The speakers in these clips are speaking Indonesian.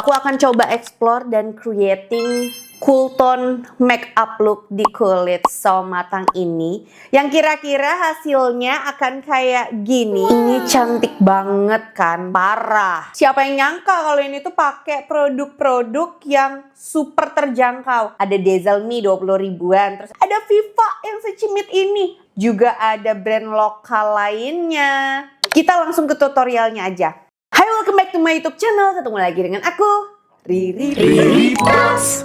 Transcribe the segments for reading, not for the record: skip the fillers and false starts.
Aku akan coba explore dan creating cool tone makeup look di kulit so matang ini, yang kira-kira hasilnya akan kayak gini. Ini cantik banget kan, parah. Siapa yang nyangka kalau ini tuh pakai produk-produk yang super terjangkau. Ada Dazzle Me 20 ribuan, terus ada Viva yang secimit ini. Juga ada brand lokal lainnya. Kita langsung ke tutorialnya aja. Hai, welcome back to my YouTube channel. Ketemu lagi dengan aku, Riri Plus.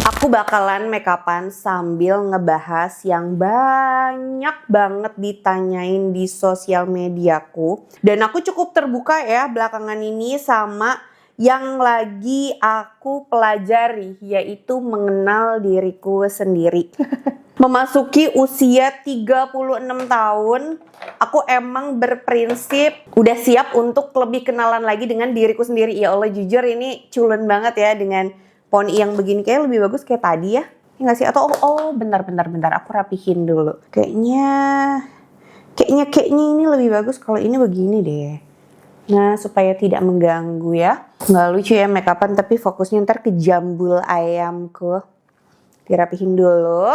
Aku bakalan makeupan sambil ngebahas yang banyak banget ditanyain di sosial mediaku. Dan aku cukup terbuka ya belakangan ini sama yang lagi aku pelajari, yaitu mengenal diriku sendiri. Memasuki usia 36 tahun, aku emang berprinsip udah siap untuk lebih kenalan lagi dengan diriku sendiri. Ya Allah, jujur ini culun banget ya dengan poni yang begini. Kayak lebih bagus kayak tadi ya. Ya nggak sih? Atau bentar, aku rapihin dulu. Kayaknya ini lebih bagus kalau ini begini deh. Nah, supaya tidak mengganggu ya. Nggak lucu ya makeupan, tapi fokusnya ntar ke jambul ayamku. Dirapihin dulu.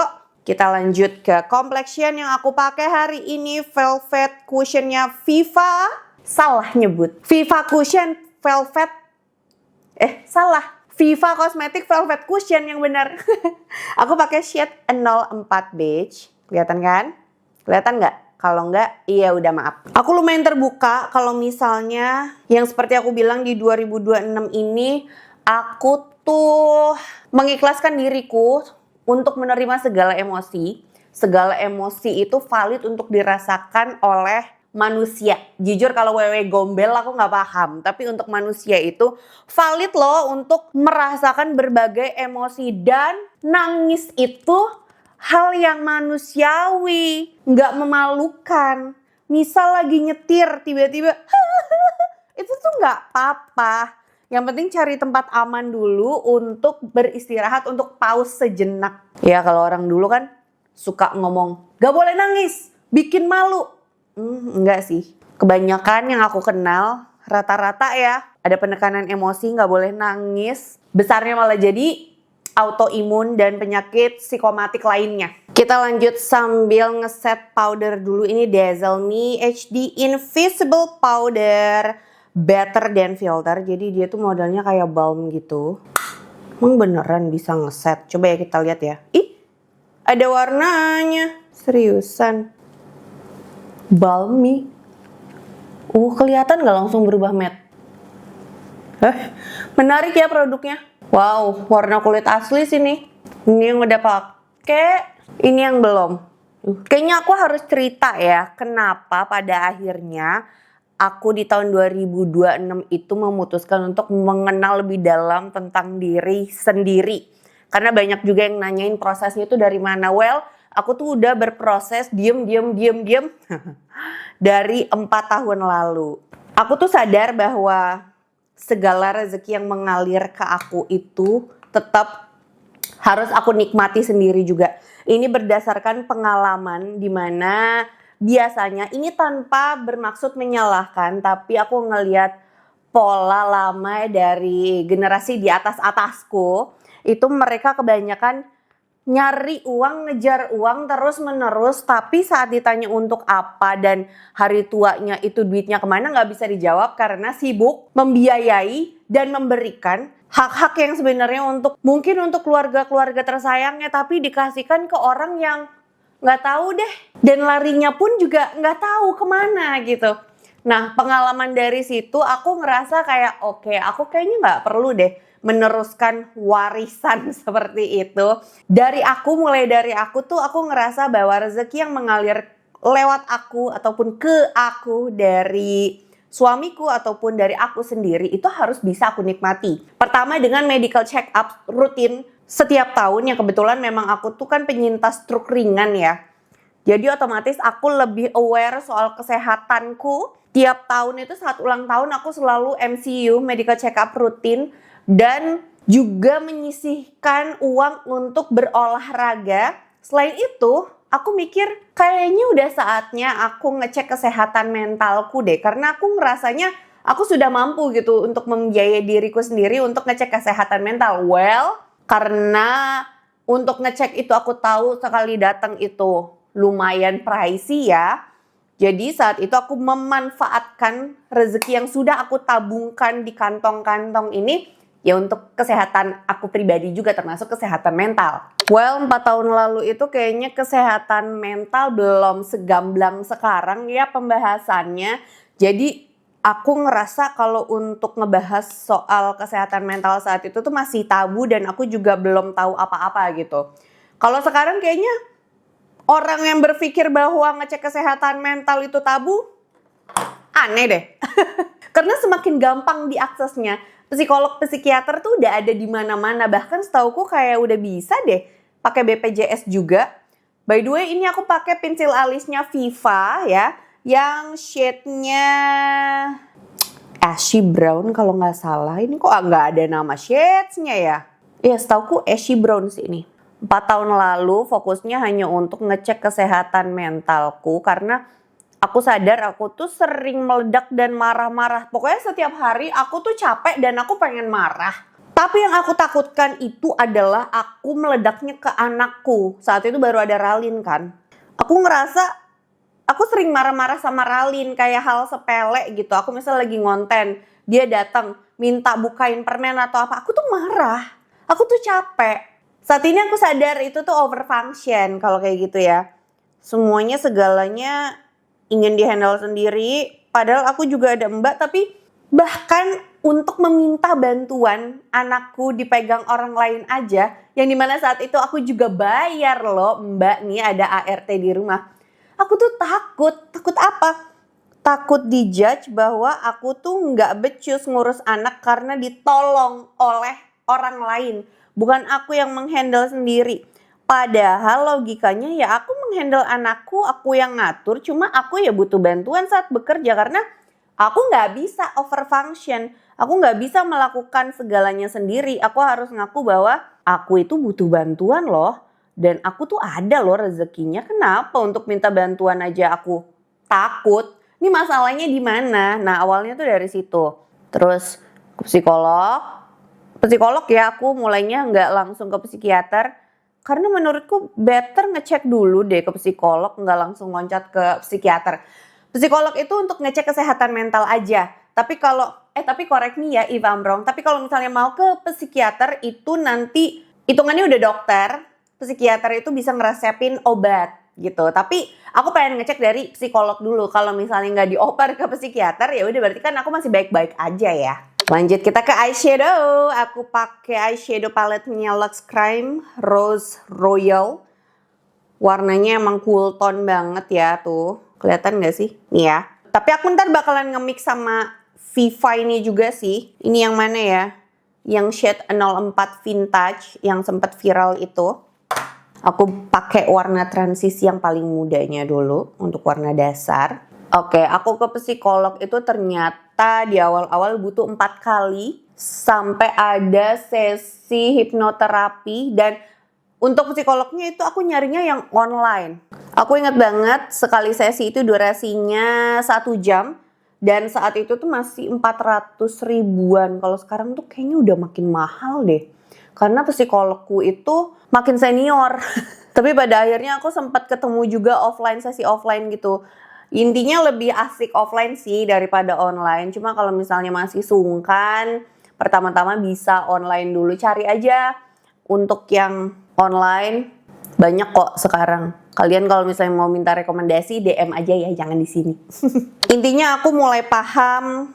Kita lanjut ke complexion yang aku pakai hari ini. Velvet cushionnya Viva. Salah nyebut. Viva Cushion Velvet. Salah. Viva Cosmetic Velvet Cushion yang benar. Aku pakai shade 04 beige. Kelihatan kan? Kelihatan nggak? Kalau nggak, iya udah maaf. Aku lumayan terbuka kalau misalnya yang seperti aku bilang di 2026 ini, aku tuh mengikhlaskan diriku untuk menerima segala emosi. Segala emosi itu valid untuk dirasakan oleh manusia. Jujur kalau wewe gombel aku nggak paham. Tapi untuk manusia itu valid loh untuk merasakan berbagai emosi. Dan nangis itu hal yang manusiawi, nggak memalukan. Misal lagi nyetir tiba-tiba itu tuh nggak apa-apa. Yang penting cari tempat aman dulu untuk beristirahat, untuk pause sejenak. Ya kalau orang dulu kan suka ngomong, gak boleh nangis, bikin malu. Enggak sih. Kebanyakan yang aku kenal, rata-rata ya, ada penekanan emosi, gak boleh nangis. Besarnya malah jadi autoimun dan penyakit psikomatik lainnya. Kita lanjut sambil ngeset powder dulu. Ini Dazzle Me HD Invisible Powder. Better than filter, jadi dia tuh modelnya kayak balm gitu. Emang beneran bisa ngeset? Coba ya kita lihat ya. Ih, ada warnanya. Seriusan. Balmy. Kelihatan gak langsung berubah matte? Menarik ya produknya. Wow, warna kulit asli sini. Ini yang udah pakai, ini yang belum. Kayaknya aku harus cerita ya, kenapa pada akhirnya aku di tahun 2026 itu memutuskan untuk mengenal lebih dalam tentang diri sendiri. Karena banyak juga yang nanyain prosesnya itu dari mana. Well, aku tuh udah berproses diem dari 4 tahun lalu. Aku tuh sadar bahwa segala rezeki yang mengalir ke aku itu tetap harus aku nikmati sendiri juga. Ini berdasarkan pengalaman di mana biasanya ini tanpa bermaksud menyalahkan, tapi aku ngelihat pola lama dari generasi di atasku, itu mereka kebanyakan nyari uang, ngejar uang terus menerus, tapi saat ditanya untuk apa dan hari tuanya itu duitnya kemana nggak bisa dijawab karena sibuk membiayai dan memberikan hak-hak yang sebenarnya mungkin untuk keluarga-keluarga tersayangnya, tapi dikasihkan ke orang yang nggak tahu deh, dan larinya pun juga nggak tahu kemana gitu. Nah, pengalaman dari situ aku ngerasa kayak oke, aku kayaknya nggak perlu deh meneruskan warisan seperti itu. Mulai dari aku tuh aku ngerasa bahwa rezeki yang mengalir lewat aku ataupun ke aku dari suamiku ataupun dari aku sendiri itu harus bisa aku nikmati. Pertama dengan medical check up rutin setiap tahun, yang kebetulan memang aku tuh kan penyintas stroke ringan ya. Jadi otomatis aku lebih aware soal kesehatanku. Tiap tahun itu saat ulang tahun aku selalu MCU, medical check up rutin. Dan juga menyisihkan uang untuk berolahraga. Selain itu, aku mikir kayaknya udah saatnya aku ngecek kesehatan mentalku deh. Karena aku ngerasanya aku sudah mampu gitu untuk membiayai diriku sendiri untuk ngecek kesehatan mental. Well, karena untuk ngecek itu aku tahu sekali datang itu lumayan pricey ya. Jadi saat itu aku memanfaatkan rezeki yang sudah aku tabungkan di kantong-kantong ini ya untuk kesehatan aku pribadi juga termasuk kesehatan mental. Well, 4 tahun lalu itu kayaknya kesehatan mental belum segamblang sekarang ya pembahasannya. Jadi aku ngerasa kalau untuk ngebahas soal kesehatan mental saat itu tuh masih tabu dan aku juga belum tahu apa-apa gitu. Kalau sekarang kayaknya orang yang berpikir bahwa ngecek kesehatan mental itu tabu, aneh deh. Karena semakin gampang diaksesnya. Psikolog, psikiater tuh udah ada di mana-mana. Bahkan setauku kayak udah bisa deh pakai BPJS juga. By the way, ini aku pakai pensil alisnya Viva ya, yang shade-nya ashy brown kalau nggak salah. Ini kok nggak ada nama shades-nya ya? Iya, setauku ashy brown sih ini. 4 tahun lalu fokusnya hanya untuk ngecek kesehatan mentalku karena aku sadar aku tuh sering meledak dan marah-marah. Pokoknya setiap hari aku tuh capek dan aku pengen marah. Tapi yang aku takutkan itu adalah aku meledaknya ke anakku. Saat itu baru ada Ralin kan. Aku ngerasa aku sering marah-marah sama Ralin kayak hal sepele gitu. Aku misalnya lagi ngonten, dia datang minta bukain permen atau apa. Aku tuh marah. Aku tuh capek. Saat ini aku sadar itu tuh overfunction kalau kayak gitu ya. Semuanya segalanya ingin dihandle sendiri. Padahal aku juga ada mbak, tapi bahkan untuk meminta bantuan anakku dipegang orang lain aja. Yang dimana saat itu aku juga bayar loh mbak nih ada ART di rumah. Aku tuh takut. Takut apa? Takut dijudge bahwa aku tuh nggak becus ngurus anak karena ditolong oleh orang lain. Bukan aku yang menghandle sendiri. Padahal logikanya ya aku menghandle anakku, aku yang ngatur. Cuma aku ya butuh bantuan saat bekerja karena aku nggak bisa overfunction. Aku nggak bisa melakukan segalanya sendiri. Aku harus ngaku bahwa aku itu butuh bantuan loh. Dan aku tuh ada loh rezekinya. Kenapa untuk minta bantuan aja aku takut? Ini masalahnya di mana? Nah awalnya tuh dari situ. Terus ke psikolog ya aku mulainya nggak langsung ke psikiater. Karena menurutku better ngecek dulu deh ke psikolog, nggak langsung loncat ke psikiater. Psikolog itu untuk ngecek kesehatan mental aja. Tapi correct me ya if I'm wrong. Tapi kalau misalnya mau ke psikiater itu nanti hitungannya udah dokter. Psikiater itu bisa ngeresepin obat gitu. Tapi aku pengen ngecek dari psikolog dulu. Kalau misalnya nggak dioper ke psikiater ya udah berarti kan aku masih baik-baik aja ya. Lanjut kita ke eyeshadow. Aku pakai eyeshadow paletnya Luxe Crime Rose Royal. Warnanya emang cool tone banget ya tuh. Kelihatan gak sih? Nih ya. Tapi aku ntar bakalan nge-mix sama Viva ini juga sih. Ini yang mana ya? Yang shade 04 vintage yang sempat viral itu. Aku pakai warna transisi yang paling mudanya dulu untuk warna dasar. Oke, aku ke psikolog itu ternyata di awal-awal butuh 4 kali sampai ada sesi hipnoterapi dan untuk psikolognya itu aku nyarinya yang online. Aku ingat banget sekali sesi itu durasinya 1 jam dan saat itu tuh masih 400 ribuan. Kalau sekarang tuh kayaknya udah makin mahal deh. Karena psikologku itu makin senior. Tapi pada akhirnya aku sempat ketemu juga sesi offline gitu. Intinya lebih asik offline sih daripada online. Cuma kalau misalnya masih sungkan, pertama-tama bisa online dulu. Cari aja untuk yang online. Banyak kok sekarang. Kalian kalau misalnya mau minta rekomendasi, DM aja ya, jangan di sini. Intinya aku mulai paham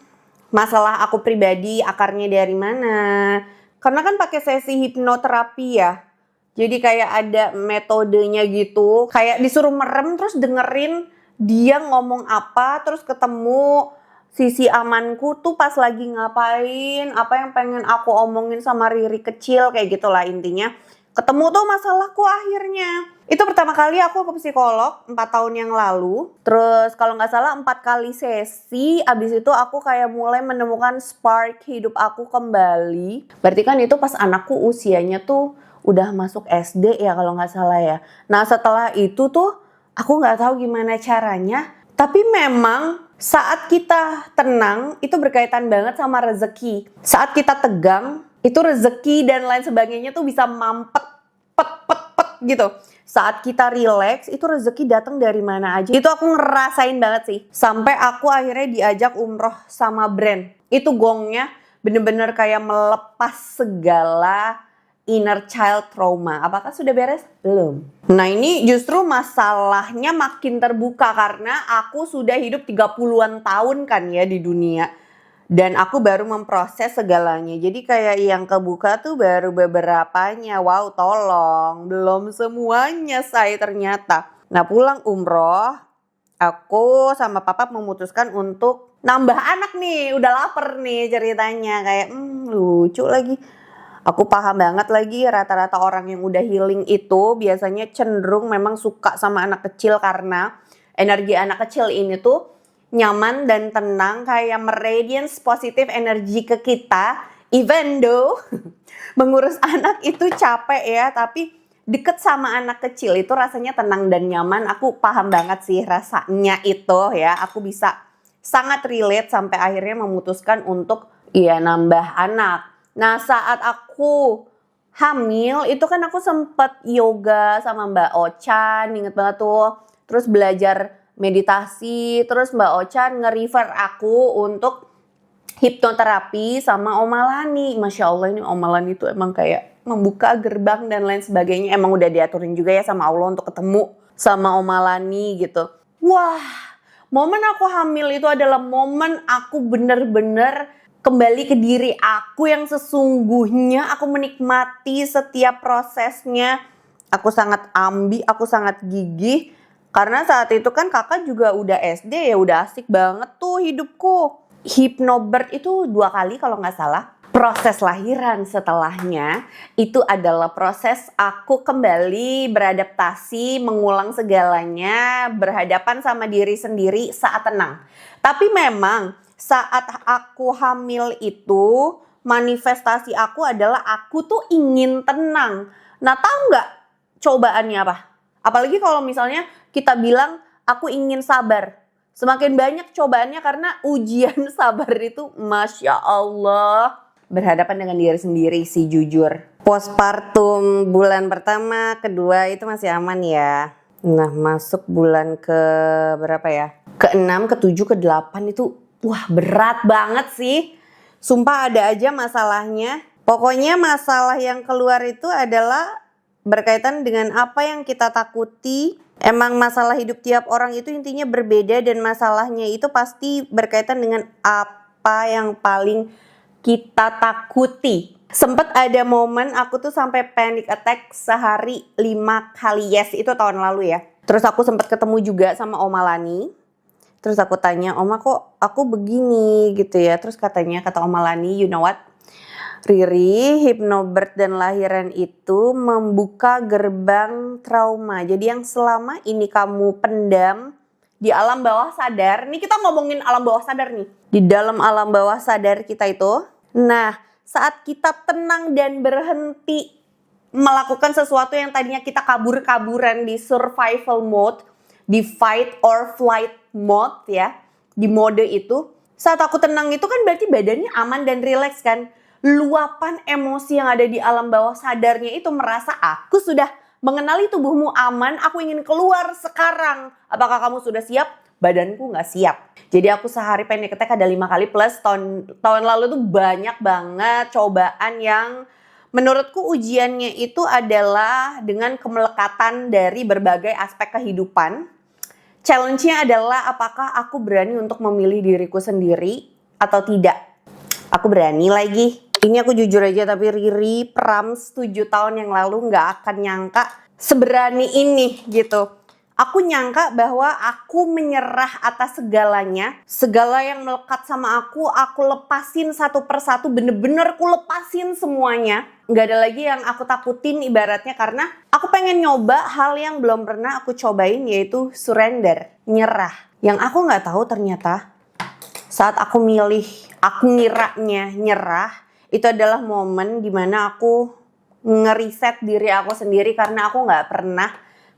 masalah aku pribadi, akarnya dari mana. Karena kan pakai sesi hipnoterapi ya. Jadi kayak ada metodenya gitu. Kayak disuruh merem terus dengerin dia ngomong apa, terus ketemu sisi amanku tuh pas lagi ngapain, apa yang pengen aku omongin sama Riri kecil, kayak gitulah intinya. Ketemu tuh masalahku akhirnya. Itu pertama kali aku ke psikolog 4 tahun yang lalu. Terus kalau nggak salah 4 kali sesi, abis itu aku kayak mulai menemukan spark hidup aku kembali. Berarti kan itu pas anakku usianya tuh udah masuk SD ya kalau nggak salah ya. Nah setelah itu tuh aku nggak tahu gimana caranya, tapi memang saat kita tenang itu berkaitan banget sama rezeki. Saat kita tegang itu rezeki dan lain sebagainya tuh bisa mampet pet gitu. Saat kita relax itu rezeki datang dari mana aja. Itu aku ngerasain banget sih. Sampai aku akhirnya diajak umroh sama brand. Itu gongnya bener-bener kayak melepas segala inner child trauma. Apakah sudah beres? Belum. Nah ini justru masalahnya makin terbuka karena aku sudah hidup 30-an tahun kan ya di dunia. Dan aku baru memproses segalanya. Jadi kayak yang kebuka tuh baru beberapanya. Wow tolong, belum semuanya say ternyata. Nah pulang umroh, aku sama papa memutuskan untuk nambah anak nih. Udah lapar nih ceritanya. Kayak lucu lagi. Aku paham banget lagi rata-rata orang yang udah healing itu biasanya cenderung memang suka sama anak kecil karena energi anak kecil ini tuh nyaman dan tenang kayak meradiance positif energi ke kita. Even though mengurus anak itu capek ya, tapi deket sama anak kecil itu rasanya tenang dan nyaman. Aku paham banget sih rasanya itu ya. Aku bisa sangat relate sampai akhirnya memutuskan untuk nambah anak. Nah saat aku hamil itu kan aku sempet yoga sama Mbak Ochan, inget banget tuh. Terus belajar meditasi, terus Mbak Ochan nge-refer aku untuk hipnoterapi sama Om Malani. Masya Allah ini Om Malani itu emang kayak membuka gerbang dan lain sebagainya. Emang udah diaturin juga ya sama Allah untuk ketemu sama Om Malani gitu. Wah, momen aku hamil itu adalah momen aku bener-bener kembali ke diri aku yang sesungguhnya. Aku menikmati setiap prosesnya. Aku sangat aku sangat gigih. Karena saat itu kan kakak juga udah SD ya, udah asik banget tuh hidupku. Hypnobirth itu 2 kali kalau nggak salah. Proses lahiran setelahnya itu adalah proses aku kembali beradaptasi, mengulang segalanya, berhadapan sama diri sendiri saat tenang. Tapi memang saat aku hamil itu manifestasi aku adalah aku tuh ingin tenang. Nah tahu nggak cobaannya apa? Apalagi kalau misalnya kita bilang aku ingin sabar. Semakin banyak cobaannya karena ujian sabar itu Masya Allah. Berhadapan dengan diri sendiri sih jujur. Postpartum bulan pertama, kedua itu masih aman ya. Nah masuk bulan ke berapa ya? Ke-6, ke-7, ke-8 itu wah berat banget sih. Sumpah ada aja masalahnya. Pokoknya masalah yang keluar itu adalah berkaitan dengan apa yang kita takuti. Emang masalah hidup tiap orang itu intinya berbeda dan masalahnya itu pasti berkaitan dengan apa yang paling kita takuti. Sempet ada momen aku tuh sampai panic attack sehari 5 kali. Yes, itu tahun lalu ya. Terus aku sempet ketemu juga sama Om Malani. Terus aku tanya, Oma kok aku begini gitu ya. Terus kata Om Malani, you know what? Riri, hypnobirth dan lahiran itu membuka gerbang trauma. Jadi yang selama ini kamu pendam di alam bawah sadar. Nih kita ngomongin alam bawah sadar nih. Di dalam alam bawah sadar kita itu. Nah saat kita tenang dan berhenti melakukan sesuatu yang tadinya kita kabur-kaburan di survival mode. Di fight or flight mode ya. Di mode itu. Saat aku tenang itu kan berarti badannya aman dan rileks kan. Luapan emosi yang ada di alam bawah sadarnya itu merasa aku sudah mengenali tubuhmu aman, aku ingin keluar sekarang. Apakah kamu sudah siap? Badanku gak siap. Jadi aku sehari panic attack ada 5 kali plus tahun lalu tuh banyak banget cobaan yang menurutku ujiannya itu adalah dengan kemelekatan dari berbagai aspek kehidupan. Challenge-nya adalah apakah aku berani untuk memilih diriku sendiri atau tidak. Aku berani lagi. Ini aku jujur aja tapi Riri Prams 7 tahun yang lalu gak akan nyangka seberani ini gitu. Aku nyangka bahwa aku menyerah atas segalanya. Segala yang melekat sama aku lepasin satu persatu. Bener-bener aku lepasin semuanya. Gak ada lagi yang aku takutin ibaratnya karena aku pengen nyoba hal yang belum pernah aku cobain yaitu surrender, nyerah. Yang aku gak tahu ternyata saat aku ngiranya nyerah. Itu adalah momen dimana aku ngeriset diri aku sendiri karena aku nggak pernah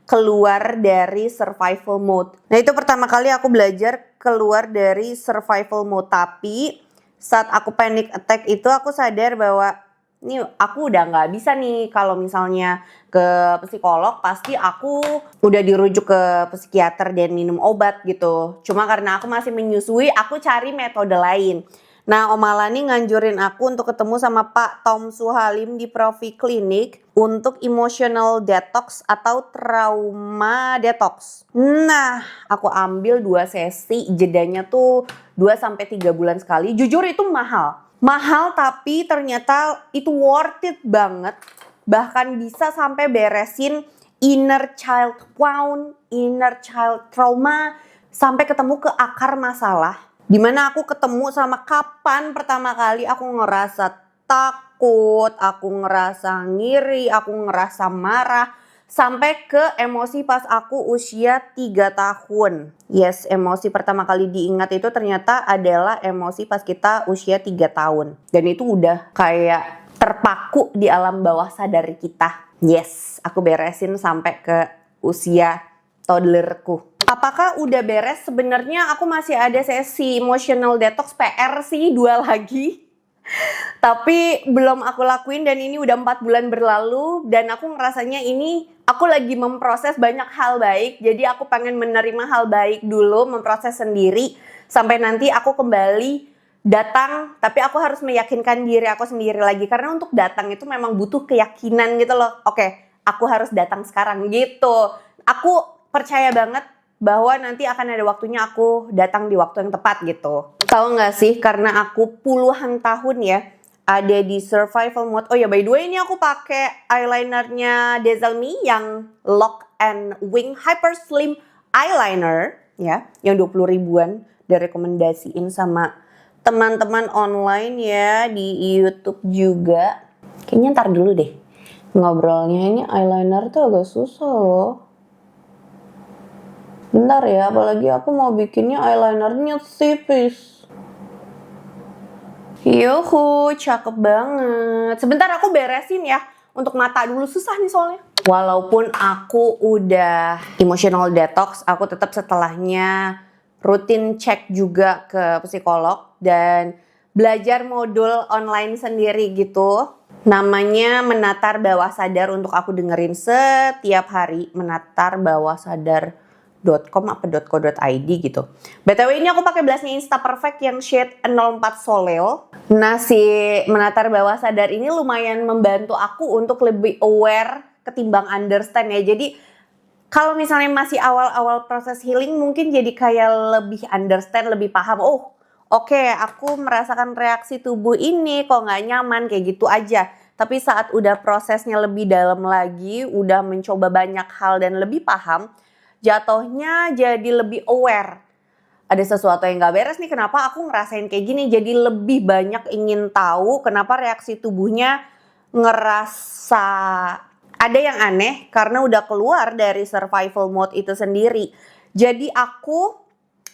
keluar dari survival mode. Nah itu pertama kali aku belajar keluar dari survival mode. Tapi saat aku panic attack itu aku sadar bahwa ini aku udah nggak bisa nih kalau misalnya ke psikolog, pasti aku udah dirujuk ke psikiater dan minum obat gitu. Cuma karena aku masih menyusui, aku cari metode lain. Nah, Om Alani nganjurin aku untuk ketemu sama Pak Tom Suhalim di Profi Klinik untuk emotional detox atau trauma detox. Nah, aku ambil 2 sesi, jedanya tuh 2-3 bulan sekali. Jujur itu mahal. Mahal tapi ternyata itu worth it banget. Bahkan bisa sampai beresin inner child wound, inner child trauma, sampai ketemu ke akar masalah. Dimana aku ketemu sama kapan pertama kali aku ngerasa takut, aku ngerasa ngiri, aku ngerasa marah. Sampai ke emosi pas aku usia 3 tahun. Yes, emosi pertama kali diingat itu ternyata adalah emosi pas kita usia 3 tahun. Dan itu udah kayak terpaku di alam bawah sadar kita. Yes, aku beresin sampai ke usia toddlerku. Apakah udah beres? Sebenarnya aku masih ada sesi emotional detox PR sih 2 lagi. Tapi belum aku lakuin dan ini udah 4 bulan berlalu dan aku ngerasanya ini aku lagi memproses banyak hal baik. Jadi aku pengen menerima hal baik dulu, memproses sendiri sampai nanti aku kembali datang, tapi aku harus meyakinkan diri aku sendiri lagi karena untuk datang itu memang butuh keyakinan gitu loh. Oke, aku harus datang sekarang gitu. Aku percaya banget bahwa nanti akan ada waktunya aku datang di waktu yang tepat gitu. Tahu nggak sih, karena aku puluhan tahun ya ada di survival mode. Oh ya, by the way ini aku pakai eyelinernya Desalmi yang Lock and Wing Hyper Slim Eyeliner ya, yang 20 ribuan, direkomendasiin sama teman-teman online ya di YouTube juga. Kayaknya ntar dulu deh ngobrolnya, ini eyeliner tuh agak susah loh. Bentar ya, apalagi aku mau bikinnya eyelinernya tipis. Yuhu, cakep banget. Sebentar aku beresin ya. Untuk mata dulu, susah nih soalnya. Walaupun aku udah emotional detox, aku tetap setelahnya rutin cek juga ke psikolog dan belajar modul online sendiri gitu. Namanya Menatar Bawah Sadar, untuk aku dengerin setiap hari. Menatar Bawah Sadar .com apa .co.id gitu. BTW ini aku pakai blushnya Insta Perfect yang shade 04 Soleil. Nah, si Menatar Bawah Sadar ini lumayan membantu aku untuk lebih aware ketimbang understand ya. Jadi kalau misalnya masih awal-awal proses healing mungkin jadi kayak lebih understand, lebih paham. Oh, oke, aku merasakan reaksi tubuh ini kok nggak nyaman kayak gitu aja. Tapi saat udah prosesnya lebih dalam lagi, udah mencoba banyak hal dan lebih paham, jatuhnya jadi lebih aware. Ada sesuatu yang gak beres nih, kenapa aku ngerasain kayak gini. Jadi lebih banyak ingin tahu kenapa reaksi tubuhnya ngerasa ada yang aneh karena udah keluar dari survival mode itu sendiri. Jadi aku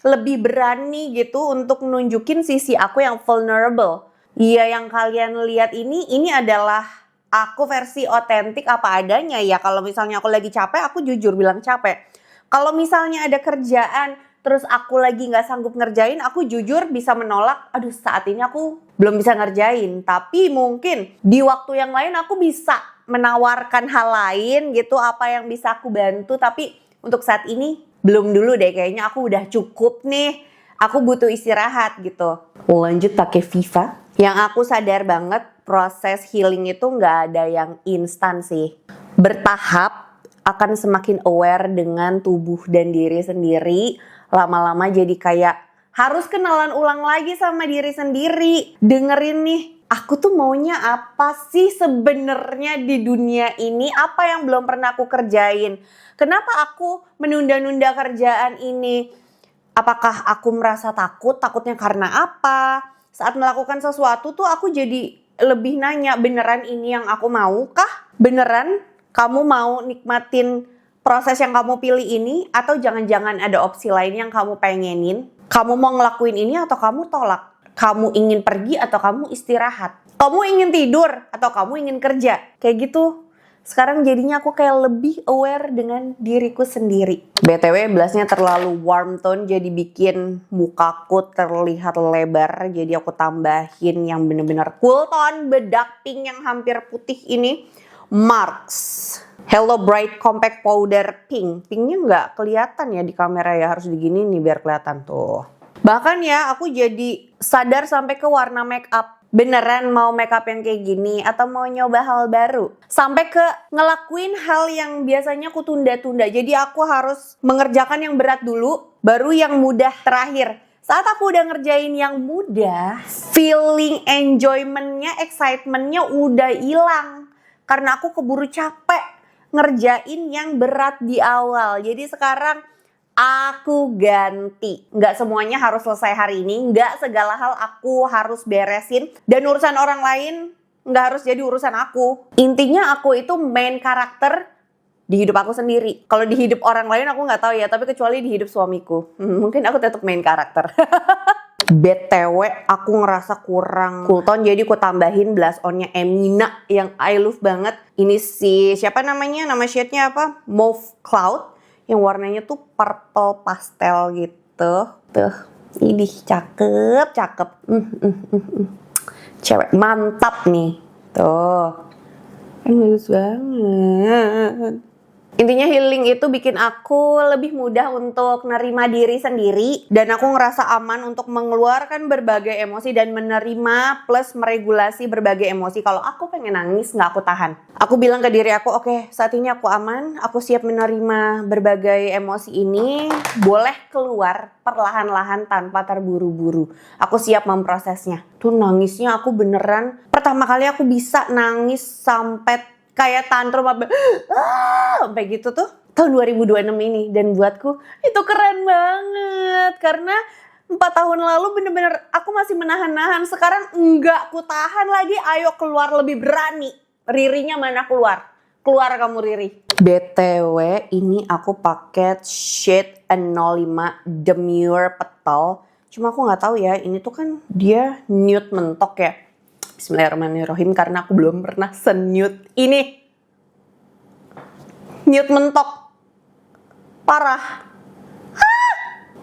lebih berani gitu untuk nunjukin sisi aku yang vulnerable. Iya, yang kalian lihat ini adalah aku versi otentik apa adanya ya. Kalau misalnya aku lagi capek, aku jujur bilang capek. Kalau misalnya ada kerjaan, terus aku lagi gak sanggup ngerjain, aku jujur bisa menolak, aduh saat ini aku belum bisa ngerjain. Tapi mungkin di waktu yang lain aku bisa menawarkan hal lain gitu, apa yang bisa aku bantu. Tapi untuk saat ini belum dulu deh, kayaknya aku udah cukup nih. Aku butuh istirahat gitu. Lanjut pakai Viva. Yang aku sadar banget proses healing itu gak ada yang instan sih. Bertahap, akan semakin aware dengan tubuh dan diri sendiri. Lama-lama jadi kayak harus kenalan ulang lagi sama diri sendiri. Dengerin nih, aku tuh maunya apa sih sebenarnya di dunia ini? Apa yang belum pernah aku kerjain? Kenapa aku menunda-nunda kerjaan ini? Apakah aku merasa takut? Takutnya karena apa? Saat melakukan sesuatu tuh aku jadi lebih nanya, beneran ini yang aku mau kah? Beneran kamu mau nikmatin proses yang kamu pilih ini, atau jangan-jangan ada opsi lain yang kamu pengenin? Kamu mau ngelakuin ini atau kamu tolak? Kamu ingin pergi atau kamu istirahat? Kamu ingin tidur atau kamu ingin kerja? Kayak gitu. Sekarang jadinya aku kayak lebih aware dengan diriku sendiri. BTW blushnya terlalu warm tone jadi bikin mukaku terlihat lebar. Jadi aku tambahin yang bener-bener cool tone bedak pink yang hampir putih ini. Marks Hello Bright Compact Powder Pink. Pinknya nggak kelihatan ya di kamera ya, harus digini nih biar kelihatan tuh. Bahkan ya aku jadi sadar sampai ke warna make up. Beneran mau makeup yang kayak gini atau mau nyoba hal baru? Sampai ke ngelakuin hal yang biasanya aku tunda-tunda. Jadi aku harus mengerjakan yang berat dulu, baru yang mudah terakhir. Saat aku udah ngerjain yang mudah, feeling enjoyment-nya, excitement-nya udah hilang. Karena aku keburu capek ngerjain yang berat di awal. Jadi sekarang aku ganti. Nggak semuanya harus selesai hari ini. Nggak segala hal aku harus beresin. Dan urusan orang lain nggak harus jadi urusan aku. Intinya aku itu main karakter di hidup aku sendiri. Kalau di hidup orang lain aku nggak tahu ya. Tapi kecuali di hidup suamiku. Mungkin aku tetap main karakter. BTW aku ngerasa kurang cool tone. Jadi aku tambahin blush onnya Emina yang I love banget. Ini si siapa namanya? Nama shade-nya apa? Mauve Cloud. Yang warnanya tuh purple pastel gitu. Tuh, ini cakep. Cewek mantap nih. Tuh. Kan bagus banget. Intinya healing itu bikin aku lebih mudah untuk nerima diri sendiri. Dan aku ngerasa aman untuk mengeluarkan berbagai emosi dan menerima plus meregulasi berbagai emosi. Kalau aku pengen nangis nggak aku tahan. Aku bilang ke diri aku, oke, saat ini aku aman. Aku siap menerima berbagai emosi ini. Boleh keluar perlahan-lahan tanpa terburu-buru. Aku siap memprosesnya. Tuh nangisnya aku beneran. Pertama kali aku bisa nangis sampai kayak tantrum sampai gitu tuh tahun 2026 ini. Dan buatku itu keren banget karena 4 tahun lalu bener-bener aku masih menahan-nahan. Sekarang enggak, aku tahan lagi. Ayo keluar lebih berani. Ririnya mana keluar? Keluar kamu Riri. BTW ini aku pakai shade 05 Demure Petal. Cuma aku nggak tahu ya, ini tuh kan dia nude mentok ya. Bismillahirrahmanirrahim, karena aku belum pernah senude ini. Nude mentok. Parah.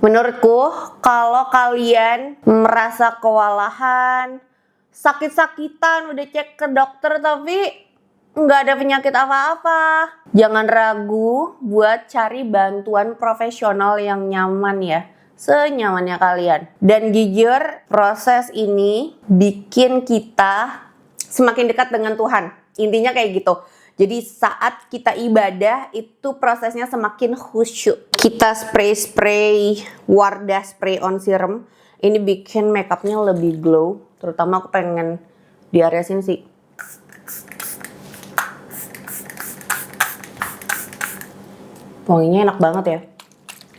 Menurutku kalau kalian merasa kewalahan, sakit-sakitan, udah cek ke dokter tapi nggak ada penyakit apa-apa, jangan ragu buat cari bantuan profesional yang nyaman ya. Senyamannya kalian. Dan jujur proses ini bikin kita semakin dekat dengan Tuhan. Intinya kayak gitu. Jadi saat kita ibadah itu prosesnya semakin khusyuk. Kita spray Wardah Spray On Serum. Ini bikin makeupnya lebih glow. Terutama aku pengen di area sini sih. Wanginya enak banget ya.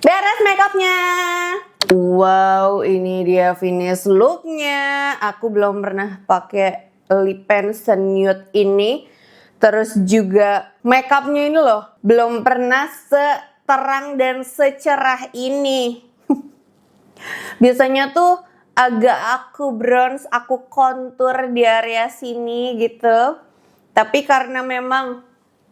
Beres makeupnya. Wow, ini dia finish looknya. Aku belum pernah pakai lip pen nude ini. Terus juga makeupnya ini loh, belum pernah seterang dan secerah ini. Biasanya tuh agak aku bronze, aku kontur di area sini gitu. Tapi karena memang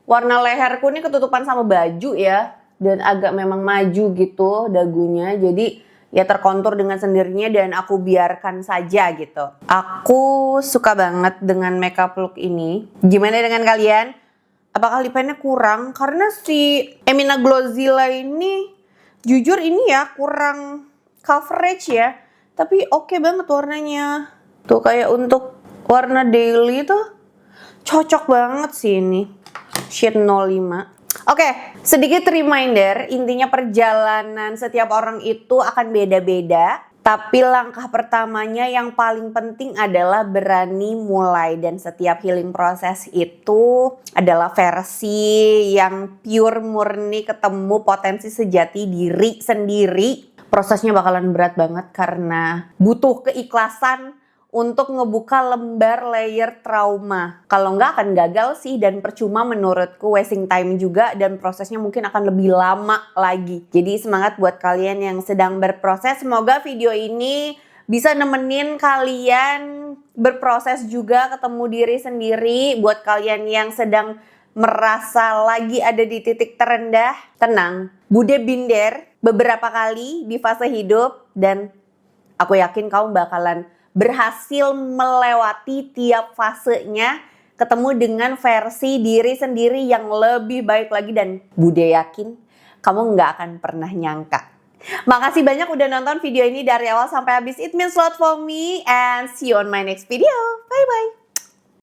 warna leherku ini ketutupan sama baju ya. Dan agak memang maju gitu dagunya. Jadi ya terkontur dengan sendirinya dan aku biarkan saja gitu. Aku suka banget dengan makeup look ini. Gimana dengan kalian? Apakah lip pennya kurang? Karena si Emina Glowzilla ini jujur ini ya kurang coverage ya. Tapi oke banget warnanya. Tuh kayak untuk warna daily tuh cocok banget sih ini. Shade 05. Oke, sedikit reminder, intinya perjalanan setiap orang itu akan beda-beda. Tapi langkah pertamanya yang paling penting adalah berani mulai. Dan setiap healing proses itu adalah versi yang pure murni ketemu potensi sejati diri sendiri. Prosesnya bakalan berat banget karena butuh keikhlasan untuk ngebuka lembar layer trauma. Kalau nggak akan gagal sih dan percuma menurutku, wasting time juga dan prosesnya mungkin akan lebih lama lagi. Jadi semangat buat kalian yang sedang berproses. Semoga video ini bisa nemenin kalian berproses juga ketemu diri sendiri. Buat kalian yang sedang merasa lagi ada di titik terendah, tenang. Bude binder beberapa kali di fase hidup dan aku yakin kamu bakalan berhasil melewati tiap fasenya, ketemu dengan versi diri sendiri yang lebih baik lagi, dan Bude yakin kamu nggak akan pernah nyangka. Makasih banyak udah nonton video ini dari awal sampai habis. It means a lot for me and see you on my next video. Bye bye.